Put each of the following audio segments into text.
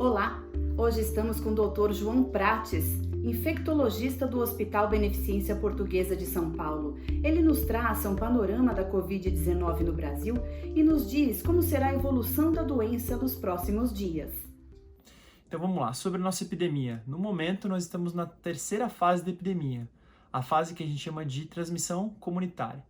Olá, hoje estamos com o Dr. João Prates, infectologista do Hospital Beneficência Portuguesa de São Paulo. Ele nos traça um panorama da Covid-19 no Brasil e nos diz como será a evolução da doença nos próximos dias. Então vamos lá, sobre a nossa epidemia. No momento nós estamos na terceira fase da epidemia, a fase que a gente chama de transmissão comunitária.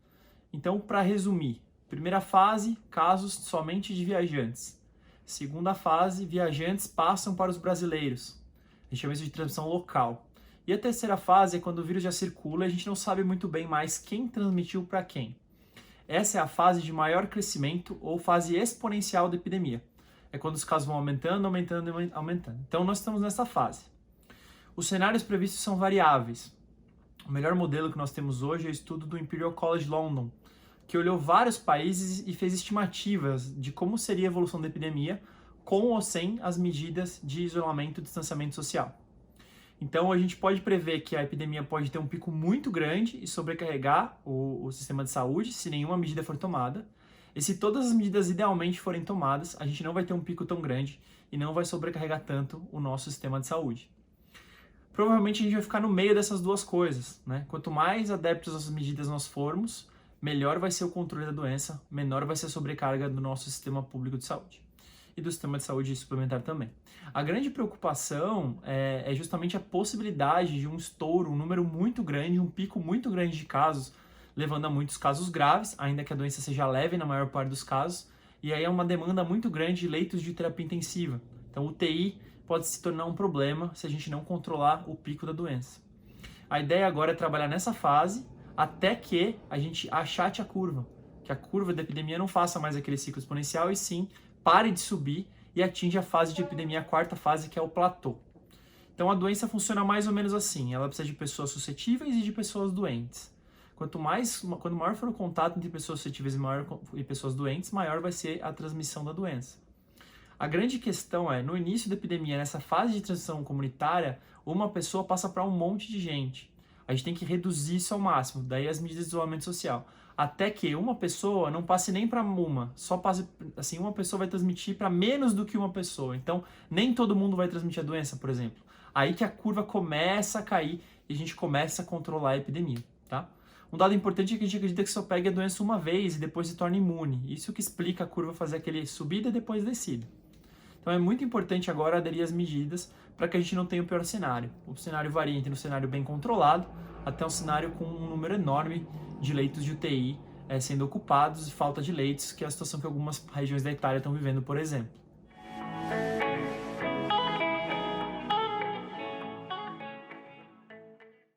Então, para resumir, primeira fase, casos somente de viajantes. Segunda fase, viajantes passam para os brasileiros. A gente chama isso de transmissão local. E a terceira fase é quando o vírus já circula e a gente não sabe muito bem mais quem transmitiu para quem. Essa é a fase de maior crescimento ou fase exponencial da epidemia. É quando os casos vão aumentando. Então nós estamos nessa fase. Os cenários previstos são variáveis. O melhor modelo que nós temos hoje é o estudo do Imperial College London, que olhou vários países e fez estimativas de como seria a evolução da epidemia com ou sem as medidas de isolamento e distanciamento social. Então a gente pode prever que a epidemia pode ter um pico muito grande e sobrecarregar o sistema de saúde se nenhuma medida for tomada. E se todas as medidas idealmente forem tomadas, a gente não vai ter um pico tão grande e não vai sobrecarregar tanto o nosso sistema de saúde. Provavelmente a gente vai ficar no meio dessas duas coisas, né? Quanto mais adeptos às medidas nós formos, melhor vai ser o controle da doença, menor vai ser a sobrecarga do nosso sistema público de saúde e do sistema de saúde suplementar também. A grande preocupação é justamente a possibilidade de um estouro, um número muito grande, um pico muito grande de casos, levando a muitos casos graves, ainda que a doença seja leve na maior parte dos casos, e aí é uma demanda muito grande de leitos de terapia intensiva. Então, UTI pode se tornar um problema se a gente não controlar o pico da doença. A ideia agora é trabalhar nessa fase até que a gente achate a curva, que a curva da epidemia não faça mais aquele ciclo exponencial e sim pare de subir e atinja a fase de epidemia, a quarta fase, que é o platô. Então a doença funciona mais ou menos assim, ela precisa de pessoas suscetíveis e de pessoas doentes. Quanto maior for o contato entre pessoas suscetíveis e pessoas doentes, maior vai ser a transmissão da doença. A grande questão é, no início da epidemia, nessa fase de transição comunitária, uma pessoa passa para um monte de gente. A gente tem que reduzir isso ao máximo, daí as medidas de isolamento social. Até que uma pessoa não passe nem para uma, só passe, assim, uma pessoa vai transmitir para menos do que uma pessoa. Então, nem todo mundo vai transmitir a doença, por exemplo. Aí que a curva começa a cair e a gente começa a controlar a epidemia, tá? Um dado importante é que a gente acredita que só pegue a doença uma vez e depois se torna imune. Isso que explica a curva fazer aquele subida e depois descida. Então é muito importante agora aderir às medidas para que a gente não tenha o pior cenário. O cenário varia entre um cenário bem controlado até um cenário com um número enorme de leitos de UTI sendo ocupados e falta de leitos, que é a situação que algumas regiões da Itália estão vivendo, por exemplo.